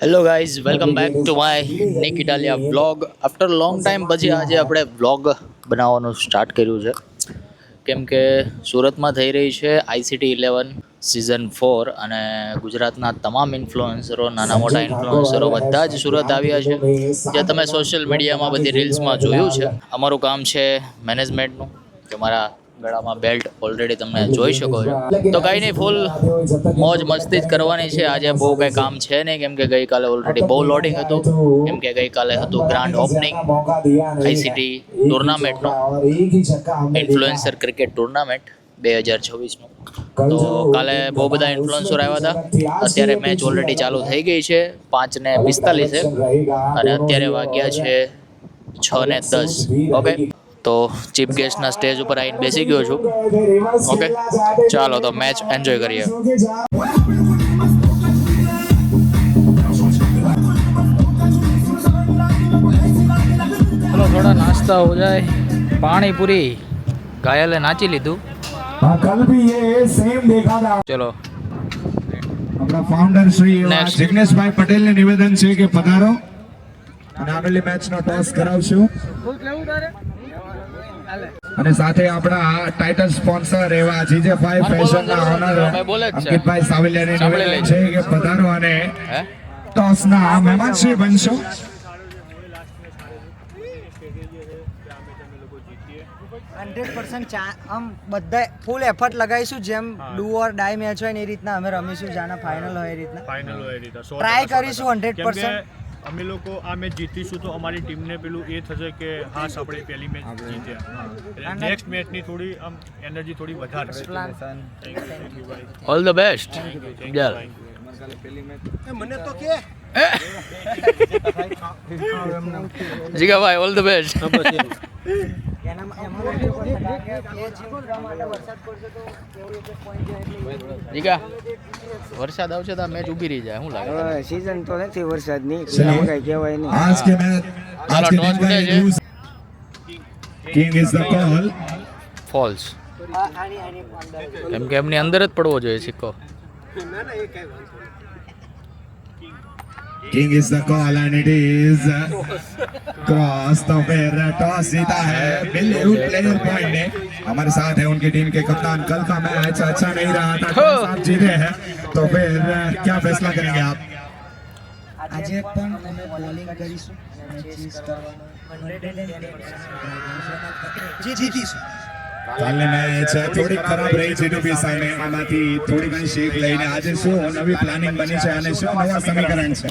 Hello guys, welcome back to my Nick Italia vlog. After long time પછી આજે આપણે vlog બનાવવાનું સ્ટાર્ટ કર્યું છે, કેમ કે સુરતમાં થઈ રહી છે ICT11 સિઝન 4 અને ગુજરાતના તમામ ઇન્ફ્લુએન્સરો, નાના મોટા ઇન્ફ્લુએન્સરો બધા જ સુરત આવ્યા છે, જે તમે સોશિયલ મીડિયામાં બધી રીલ્સમાં જોયું છે. અમારું કામ છે મેનેજમેન્ટનું, કે મારા ગળામાં બેલ્ટ ઓલરેડી તમે જોઈ શકો છો. તો કંઈ નહીં, ફૂલ મોજ મસ્તી જ કરવાની છે. આજે બહુ કંઈ કામ છે નહીં, કેમ કે ગઈકાલે ઓલરેડી બહુ લોડિંગ હતું, કેમ કે ગઈકાલે હતું ગ્રાન્ડ ઓપનિંગ ICT ટુર્નામેન્ટનું, ઇન્ફ્લુએન્સર ક્રિકેટ ટુર્નામેન્ટ 2024નું. તો કાલે બહુ બધા ઇન્ફ્લુએન્સર આવ્યા હતા. અત્યારે મેચ ઓલરેડી ચાલુ થઈ ગઈ છે, 5:45 અને અત્યારે વાગ્યા છે 6:10. ઓકે, તો ચીફ ગેસ્ટના સ્ટેજ ઉપર આવીને બેસી ગયો છું. ઓકે, ચાલો તો મેચ એન્જોય કરીએ. ચલો થોડા નાસ્તા હો જાય. પાણીપુરી ઘાયલે નાચી લીધું. कल भी ये सेम देखा था. ચલો अपना फाउंडर श्री Next. જિગ્નેશભાઈ પટેલ ને નિવેદન છે કે પધારો અને આગળની મેચ નો ટોસ કરાવશું. અને સાથે આપણા ટાઇટલ સ્પોન્સર એવા જીજેભાઈ ફેશન ના ઓનર બોલે જ છે. અંકિતભાઈ સાવલિયાની સાંભળી નિવેદન છે કે પધારો અને હે ટોસ ના મહેમાન શ્રી બનશો. 100% આમ બધા ફૂલ એફર્ટ લગાવીશું, જેમ ડુ ઓર ડાય મેચ હોય ને એ રીતના અમે રમીશું, જાના ફાઇનલ હોય એ રીતના ફાઇનલ હોય રીતે ટ્રાય કરીશું 100%. અમે લોકો આ મેચ જીતીશું તો અમારી ટીમને પેલું એ થશે કે હાશ આપણે પહેલી મેચ જીત્યા. નેક્સ્ટ મેચની થોડી આમ એનર્જી થોડી વધારે Plan. All the best. ચાલ જીગા ભાઈ, ઓલ ધ બેસ્ટ. જીગા, વરસાદ આવશે તો મેચ ઊભી રહી જાય, શું લાગે? સીઝન તો નથી વરસાદની, चलिए, કઈ કહેવાય નહીં. आज के मैच आज के टॉस दिन का उठे ये जे। News king is the call. Falls, કેમ કે એમની અંદર જ પડવો જોઈએ સિક્કો. King is the call and it is cross. तो फिर टॉस जीता है बिल्कुल प्लेयर पॉइंट ने. हमारे साथ है उनकी टीम के कप्तान. कल का मैच अच्छा नहीं रहा था, आप जीते हैं, तो फिर क्या फैसला करेंगे आप? આજે પણ અમે બોલિંગ કરીશું, જીતીશું. કાલની મેચ થોડી ખરાબ રહી જીટીપી સામે. આમાંથી થોડી ઘણી શીખ લઈને આજે શું નવી પ્લાનિંગ બની છે અને શું નવા સમીકરણ છે?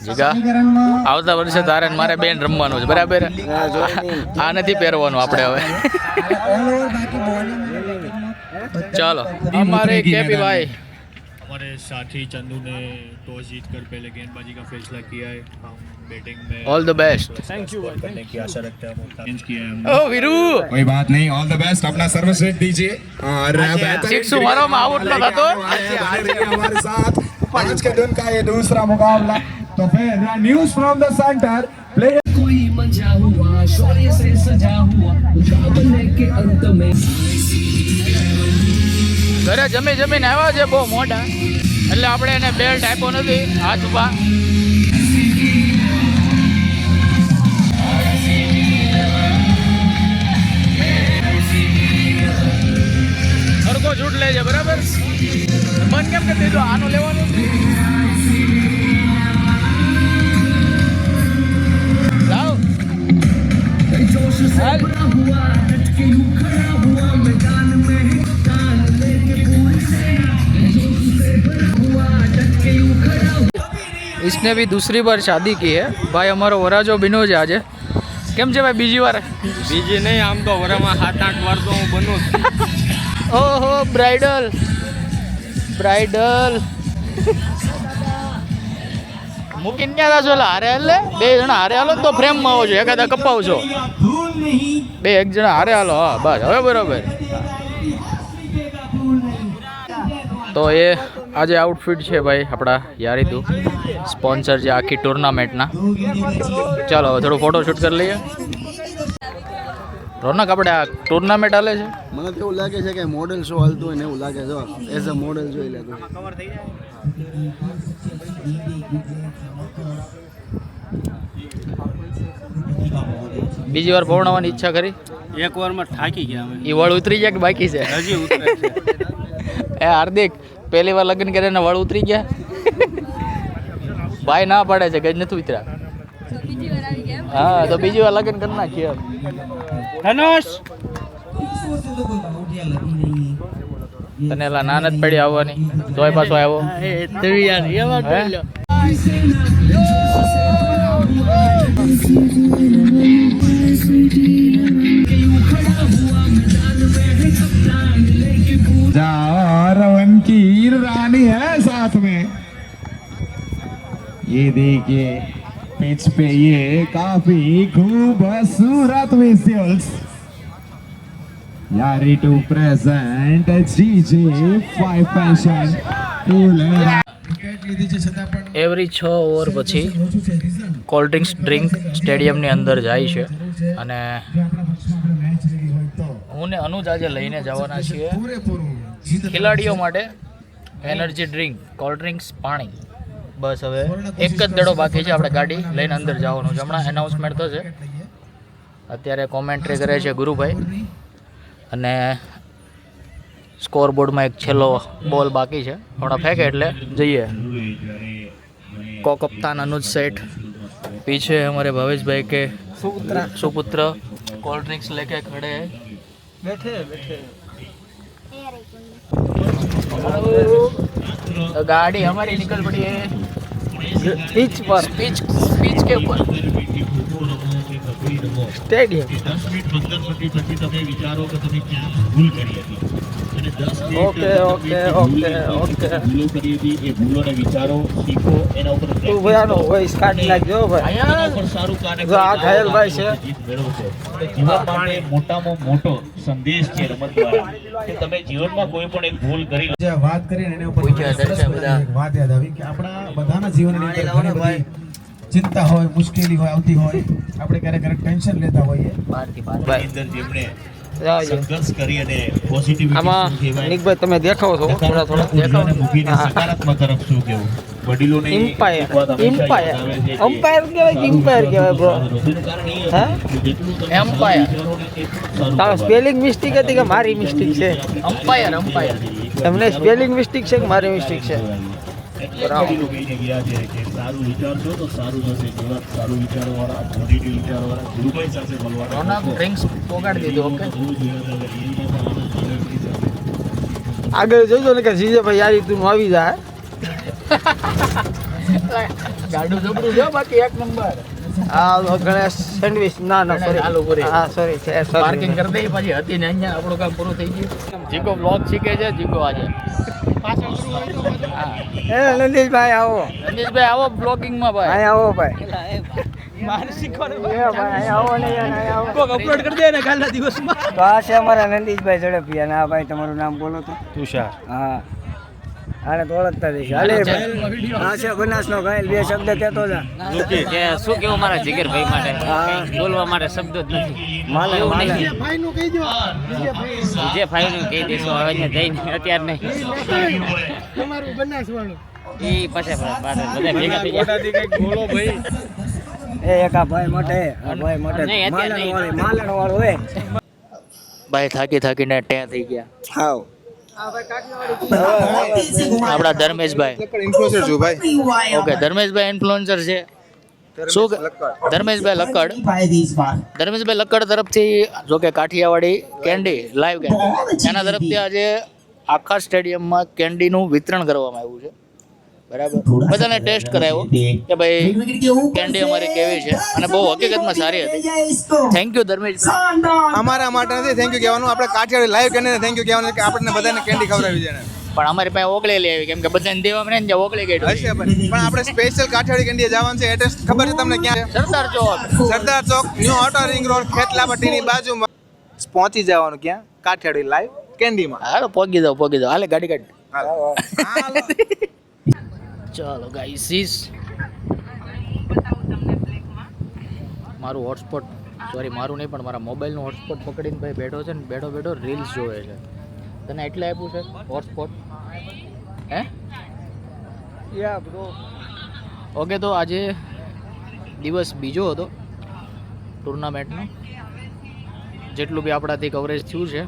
જીગા, આવતા વર્ષે તારે ને મારે બેન રમવાનું છે, બરાબર? આ નથી પહેરવાનું આપણે હવે. ચાલો, અમારે કેપી ભાઈ, हमारे साथी चंदू ने टॉस जीत कर पहले गेंदबाजी का फैसला किया है. हम बैटिंग में all the best. Thank you करने की आशा रखते हैं. हम चेंज किया है हमने. ઓ વીરુ, कोई बात नहीं, ऑल द बेस्ट. अपना सर्वश्रेष्ठ दीजिए और बेहतरीन સિક્સું મારવામાં આઉટ ન થતો. हमारे साथ आज के दिन का ये दूसरा मुकाबला. तो फिर news from the centre player कोई मंजा हुआ शौर्य से सजा हुआ मुकाबले के अंत में ઘરે જમી જમીને આવ્યા છે બહુ મોટા, એટલે આપણે એને બેલ્ટ આપ્યો નથી. હાથ ઉભા. સરખો છૂટ લે છે, બરાબર? મન કેમ કરી દીધું આનું લેવાનું? લાવ. जोश से હાલ. भरा हुआ डट के यूं खड़ा हुआ मैदान में कान लेके पूरी सेना जोश से भरा हुआ डट के यूं खड़ा हुआ. इसने भी दूसरी बार शादी की है. भाई અમારો વરાજો બન્યો છે આજે. કેમ છે ભાઈ, બીજી વાર? બીજી નહીં, આમ તો વરમાં 7-8 વાર તો હું બનું. ઓહો, બ્રાઇડલ મૂકીને ક્યાં છો? હારે હાલે, બે જણા હારે હાલો તો ફ્રેમમાં આવો છો, એકાદા કપાવશો. બે એક જણા હારે હાલો. હા બસ, હવે બરોબર. તો એ આજે આઉટફિટ છે ભાઈ આપણા યારીતું સ્પોન્સર છે આખી ટુર્નામેન્ટના. ચાલો હવે થોડું ફોટોશૂટ કરી લઈએ. તો રોનક આપણે આ ટુર્નામેન્ટ હાલે છે. મને તો એવું લાગે છે કે મોડેલ શો હાલતું હોય ને એવું લાગે છે એઝ અ મોડેલ જોઈ લે તો બીજી વાર પૌર્ણવાની ઈચ્છા કરી. એક વારમાં થાકી ગયા અમે એ વળ ઉતરી ગયા કે બાકી છે? હજી ઉતરે છે એ હાર્દિક પહેલી વાર લગ્ન કરીને વળ ઉતરી ગયા. ભાઈ ના પાડે છે કે જ નથી ઉતર્યા. હા તો બીજી વાર લગ્ન કરી નાખીએ. ધનુષ તને એલા નાન જ પડી આવવાની તોય પાછો આવ્યો. હે? रवन की रानी है साथ में. ये देखिए पिच पे ये काफी खूबसूरत विजुअल्स. यारी to present GJ5 fashion. Every 6 over પછી કોલ્ડ ડ્રિંક સ્ટેડિયમની અંદર જાય છે અને હું ને અનુજ આજે લઈને જવાના છીએ ખેલાડીઓ માટે એનર્જી ડ્રિંક, કોલ્ડ ડ્રિંક્સ, પાણી. બસ હવે એક જ દડો બાકી છે, આપણે ગાડી લઈને અંદર જવાનું છે. હમણાં એનાઉન્સમેન્ટ થશે. અત્યારે કોમેન્ટ્રી કરે છે ગુરુભાઈ અને સ્કોર બોર્ડમાં એક છેલ્લો બોલ બાકી છે. હમણાં ફેંકે એટલે જઈએ. કો કપ્તાન अनुज सेठ, पीछे हमारे भवेश भाई के सुपुत्र कोल्ड ड्रिंक्स लेके खड़े हैं. तो गाड़ी हमारी निकल पड़ी है पिच पर, पिच के ऊपर stadium. Okay okay okay okay તું ભયાનો વોઇસ કાઢી નાખજો ભાઈ. જો આ ઘાયલ ભાઈ છે. મોટામાં મોટો સંદેશ છે રમત દ્વારા કે તમે જીવનમાં કોઈ પણ એક ભૂલ કરી જે વાત કરીને એના ઉપર પૂછ્યા દર્શક બધા. એક વાત યાદ આવી કે આપણા બધાના જીવનની અંદર ઘણી બધી ચિંતા હોય, મુશ્કેલી હોય, આવતી હોય. આપણે ક્યારેક ક્યારેક ટેન્શન લેતા હોઈએ. ભાઈ અંદર જેમણે સંઘર્ષ કરી અને પોઝિટિવિટી આમાં નિકભાઈ તમે દેખાવ છો થોડા થોડા દેખાવ મૂકીને સકારાત્મક તરફ શું કેવું વડીલોને એમ્પાયર કહેવાય કે ઇમ્પાયર કહેવાય બ્રો? હે એમ્પાયર. તારો સ્પેલિંગ મિસ્ટેક હતી કે મારી મિસ્ટેક છે? અમ્પાયર તમને સ્પેલિંગ મિસ્ટેક છે કે મારી મિસ્ટેક છે? વડીલો કહીને ગયા છે કે સારું વિચારશો તો સારું થશે. જેવા સારું વિચારોવાળા પોઝિટિવ વિચારોવાળા ગુરુભાઈ સાથે બોલવાના રોનક ડ્રિંક્સ પોગાડી દીધું. ઓકે આગળ જોજો ને કે જીજે ભાઈ યારી તું આવી જાય. ગાડું જબરું જો બાકી એક નંબર. આ ગણેશ સેન્ડવિચ ના સોરી હા સોરી પાર્કિંગ કરી દઈ પછી હતી ને અહીંયા આપણું કામ પૂરું થઈ ગયું. જીકો બ્લોગ શીખે છે જીકો આજે. એ નંદીશભાઈ આવો, નંદીશભાઈ આવો બ્લોગિંગમાં ભાઈ. અહીં આવો ભાઈ. મારે શીખવાનું ભાઈ. અહીં આવો ને અહીં આવો. કોક અપલોડ કરી દે ને કાલના દિવસમાં. તો આ છે અમારા નંદીશભાઈ ઝડપિયા. અને આ ભાઈ તમારું નામ બોલો તો? તુષાર. હા આને તો ઓળખતા જઈશ. હાલે ભાઈ આ છે બનાસનો ઘાયલ. બે શબ્દ કહેતો જા કે શું કેવું મારા જીગરભાઈ માટે. બોલવા માટે શબ્દ જ નથી. માલે માલે ભાઈનું કહી દો. જે ભાઈનું કહી દેશો હવે ને જઈને અત્યાર નહીં તમારું બનાસવાળું એ પછી બધા ભેગા થઈ ગયા. બોલો ભાઈ. એ એક આ ભાઈ માટે ભાઈ માટે માલણ વાળો હે ભાઈ. થાકી થાકીને ટે થઈ ગયા. હાવ આપણા ધર્મેશભાઈ ઇન્ફ્લુએન્સર છું ભાઈ. ઓકે ધર્મેશભાઈ ઇન્ફ્લુએન્સર છે. શું ધર્મેશભાઈ લક્કડ, ધર્મેશભાઈ લક્કડ તરફથી જો કે કાઠિયાવાડી કેન્ડી લાઈવ કેન્ડી એના તરફથી આજે આખા સ્ટેડિયમમાં કેન્ડીનું વિતરણ કરવામાં આવ્યું છે. બરાબર બધાને ટેસ્ટ કરાવ્યો કે ભાઈ કેન્ડી અમારી કેવી છે અને બહુ હકીકતમાં સારી હતી. Thank you Dharmeshbhai. અમારા માટે નથી થેન્ક યુ કહેવાનું, આપણે કાઠિયાવાડી લાઈવ કેન્ડીને થેન્ક યુ કહેવાનું કે આપણને બધાને કેન્ડી ખવડાવી છે. પણ અમારી પાસે ઓગળેલી આવી કેમ કે બધાને દેવામાં ને ઓગળી ગઈ હશે પણ આપણે સ્પેશિયલ કાઠિયાવાડી કેન્ડી જવાનું છે. એડ્રેસ ખબર છે તમને ક્યાં? Sardar Chowk, Sardar Chowk, new outer ring road, Khetla પટ્ટીની બાજુમાં પહોંચી જવાનું. ક્યાં? કાઠિયાવાડી લાઈવ કેન્ડીમાં. હાલો પોગી જાઓ હાલે ગાડી કાઢ. ચાલો ગાઈસીસ મારું હોટસ્પોટ સોરી મારું નહીં પણ મારા મોબાઈલનું હોટસ્પોટ પકડીને ભાઈ બેઠો છે ને બેઠો બેઠો રીલ્સ જોવે છે. તને એટલે આપ્યું છે હોટસ્પોટ? હે યા બ્રો. ઓકે, તો આજે દિવસ બીજો હતો ટુર્નામેન્ટનો. જેટલું બી આપણાથી કવરેજ થયું છે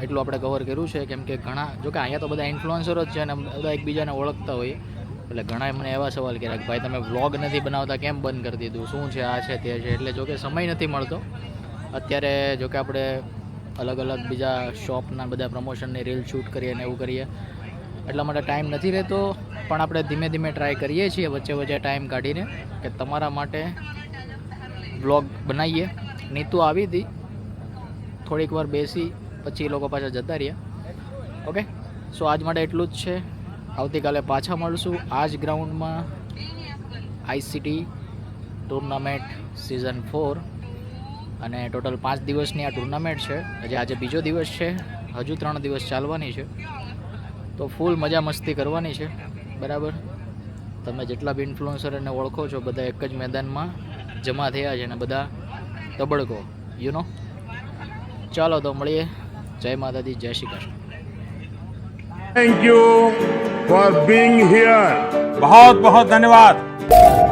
એટલું આપણે કવર કર્યું છે. કેમ કે ઘણા, જોકે અહીંયા તો બધા ઇન્ફ્લુઅન્સરો જ છે ને બધા એકબીજાને ઓળખતા હોય, એટલે ઘણા મને એવા સવાલ કર્યા કે ભાઈ તમે વ્લોગ નથી બનાવતા, કેમ બંધ કરી દીધું, શું છે, આ છે તે છે. એટલે જોકે સમય નથી મળતો અત્યારે. જોકે આપણે અલગ અલગ બીજા શોપના બધા પ્રમોશનની રીલ શૂટ કરીએ ને એવું કરીએ, એટલા માટે ટાઈમ નથી રહેતો. પણ આપણે ધીમે ધીમે ટ્રાય કરીએ છીએ વચ્ચે વચ્ચે ટાઈમ કાઢીને કે તમારા માટે વ્લોગ બનાવીએ. નીતુ આવી હતી, થોડીક વાર બેસી પછી એ લોકો પાછા જતા રહ્યા. ઓકે, સો આજ માટે એટલું જ છે. આવતીકાલે પાછા મળશું આ જ ગ્રાઉન્ડમાં. ICT ટુર્નામેન્ટ સિઝન 4 અને ટોટલ 5 દિવસની આ ટુર્નામેન્ટ છે. આજે બીજો દિવસ છે, હજુ 3 દિવસ ચાલવાની છે. તો ફૂલ મજા મસ્તી કરવાની છે, બરાબર. તમે જેટલા બી ઇન્ફ્લુઅન્સરને ઓળખો છો બધા એક જ મેદાનમાં જમા થયા છે અને બધા તબડકો, યુ નો. ચાલો તો મળીએ. જય માતાજી, જય Shri Krishna. Thank you for being here. बहुत बहुत धन्यवाद.